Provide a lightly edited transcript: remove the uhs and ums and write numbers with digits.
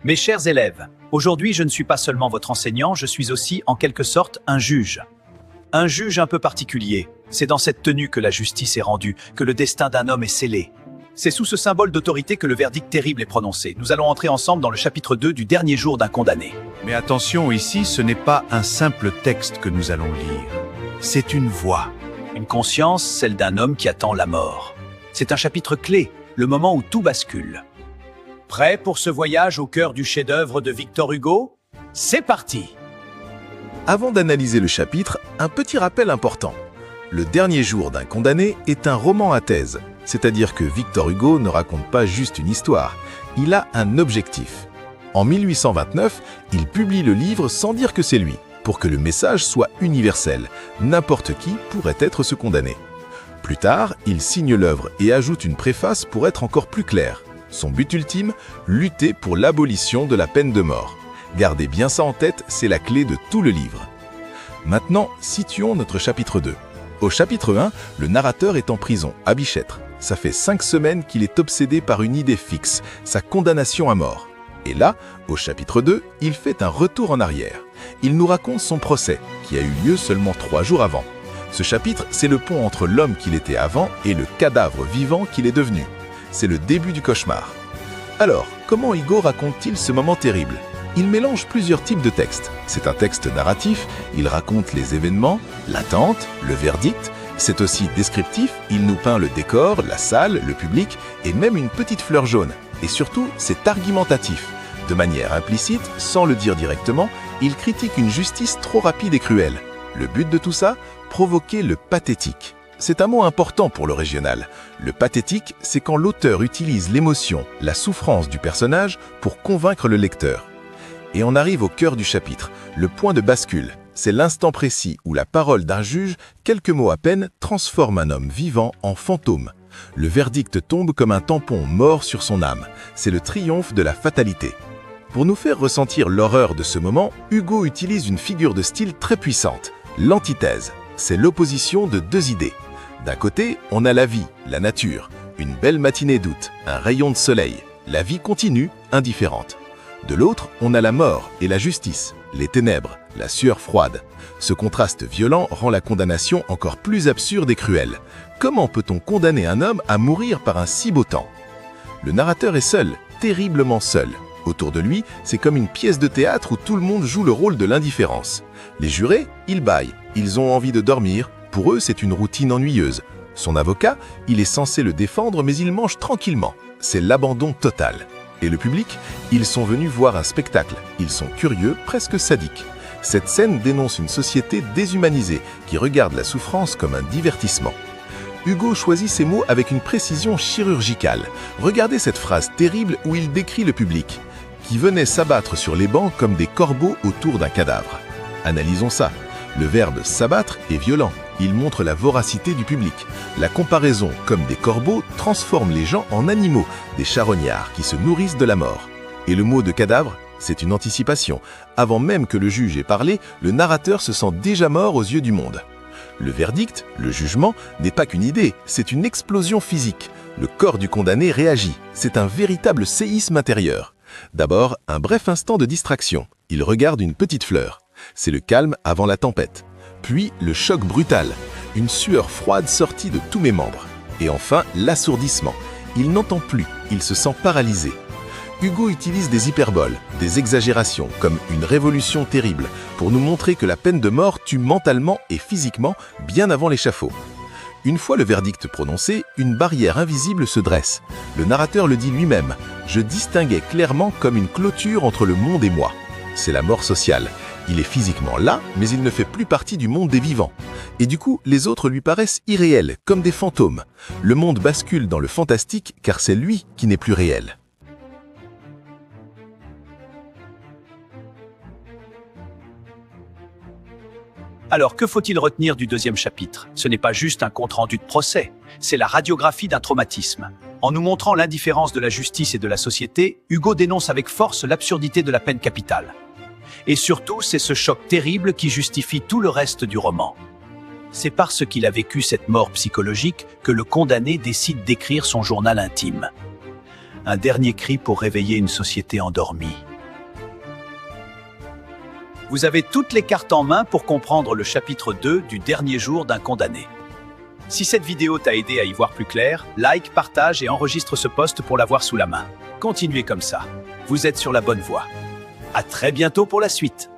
Mes chers élèves, aujourd'hui je ne suis pas seulement votre enseignant, je suis aussi en quelque sorte un juge. Un juge un peu particulier. C'est dans cette tenue que la justice est rendue, que le destin d'un homme est scellé. C'est sous ce symbole d'autorité que le verdict terrible est prononcé. Nous allons entrer ensemble dans le chapitre 2 du dernier jour d'un condamné. Mais attention, ici, ce n'est pas un simple texte que nous allons lire. C'est une voix. Une conscience, celle d'un homme qui attend la mort. C'est un chapitre clé, le moment où tout bascule. Prêt pour ce voyage au cœur du chef-d'œuvre de Victor Hugo? C'est parti! Avant d'analyser le chapitre, un petit rappel important. Le dernier jour d'un condamné est un roman à thèse, c'est-à-dire que Victor Hugo ne raconte pas juste une histoire, il a un objectif. En 1829, il publie le livre sans dire que c'est lui, pour que le message soit universel, n'importe qui pourrait être ce condamné. Plus tard, il signe l'œuvre et ajoute une préface pour être encore plus clair. Son but ultime, lutter pour l'abolition de la peine de mort. Gardez bien ça en tête, c'est la clé de tout le livre. Maintenant, situons notre chapitre 2. Au chapitre 1, le narrateur est en prison, à Bicêtre. Ça fait 5 semaines qu'il est obsédé par une idée fixe, sa condamnation à mort. Et là, au chapitre 2, il fait un retour en arrière. Il nous raconte son procès, qui a eu lieu seulement 3 jours avant. Ce chapitre, c'est le pont entre l'homme qu'il était avant et le cadavre vivant qu'il est devenu. C'est le début du cauchemar. Alors, comment Hugo raconte-t-il ce moment terrible ? Il mélange plusieurs types de textes. C'est un texte narratif, il raconte les événements, l'attente, le verdict. C'est aussi descriptif, il nous peint le décor, la salle, le public et même une petite fleur jaune. Et surtout, c'est argumentatif. De manière implicite, sans le dire directement, il critique une justice trop rapide et cruelle. Le but de tout ça ? Provoquer le pathétique. C'est un mot important pour le régional. Le pathétique, c'est quand l'auteur utilise l'émotion, la souffrance du personnage pour convaincre le lecteur. Et on arrive au cœur du chapitre, le point de bascule. C'est l'instant précis où la parole d'un juge, quelques mots à peine, transforme un homme vivant en fantôme. Le verdict tombe comme un tampon mort sur son âme. C'est le triomphe de la fatalité. Pour nous faire ressentir l'horreur de ce moment, Hugo utilise une figure de style très puissante, l'antithèse. C'est l'opposition de deux idées. D'un côté, on a la vie, la nature, une belle matinée d'août, un rayon de soleil, la vie continue, indifférente. De l'autre, on a la mort et la justice, les ténèbres, la sueur froide. Ce contraste violent rend la condamnation encore plus absurde et cruelle. Comment peut-on condamner un homme à mourir par un si beau temps ? Le narrateur est seul, terriblement seul. Autour de lui, c'est comme une pièce de théâtre où tout le monde joue le rôle de l'indifférence. Les jurés, ils bâillent, ils ont envie de dormir, pour eux c'est une routine ennuyeuse. Son avocat, il est censé le défendre mais il mange tranquillement. C'est l'abandon total. Et le public, ils sont venus voir un spectacle. Ils sont curieux, presque sadiques. Cette scène dénonce une société déshumanisée qui regarde la souffrance comme un divertissement. Hugo choisit ses mots avec une précision chirurgicale. Regardez cette phrase terrible où il décrit le public, qui venait s'abattre sur les bancs comme des corbeaux autour d'un cadavre. Analysons ça. Le verbe « s'abattre » est violent. Il montre la voracité du public. La comparaison, comme des corbeaux, transforme les gens en animaux, des charognards qui se nourrissent de la mort. Et le mot de cadavre, c'est une anticipation. Avant même que le juge ait parlé, le narrateur se sent déjà mort aux yeux du monde. Le verdict, le jugement, n'est pas qu'une idée, c'est une explosion physique. Le corps du condamné réagit. C'est un véritable séisme intérieur. D'abord, un bref instant de distraction. Il regarde une petite fleur. C'est le calme avant la tempête. Puis le choc brutal, une sueur froide sortie de tous mes membres. Et enfin, l'assourdissement. Il n'entend plus, il se sent paralysé. Hugo utilise des hyperboles, des exagérations, comme une révolution terrible, pour nous montrer que la peine de mort tue mentalement et physiquement bien avant l'échafaud. Une fois le verdict prononcé, une barrière invisible se dresse. Le narrateur le dit lui-même, « Je distinguais clairement comme une clôture entre le monde et moi ». C'est la mort sociale. Il est physiquement là, mais il ne fait plus partie du monde des vivants. Et du coup, les autres lui paraissent irréels, comme des fantômes. Le monde bascule dans le fantastique, car c'est lui qui n'est plus réel. Alors, que faut-il retenir du deuxième chapitre ? Ce n'est pas juste un compte-rendu de procès, c'est la radiographie d'un traumatisme. En nous montrant l'indifférence de la justice et de la société, Hugo dénonce avec force l'absurdité de la peine capitale. Et surtout, c'est ce choc terrible qui justifie tout le reste du roman. C'est parce qu'il a vécu cette mort psychologique que le condamné décide d'écrire son journal intime. un dernier cri pour réveiller une société endormie. Vous avez toutes les cartes en main pour comprendre le chapitre 2 du dernier jour d'un condamné. Si cette vidéo t'a aidé à y voir plus clair, like, partage et enregistre ce post pour l'avoir sous la main. Continuez comme ça. Vous êtes sur la bonne voie. À très bientôt pour la suite.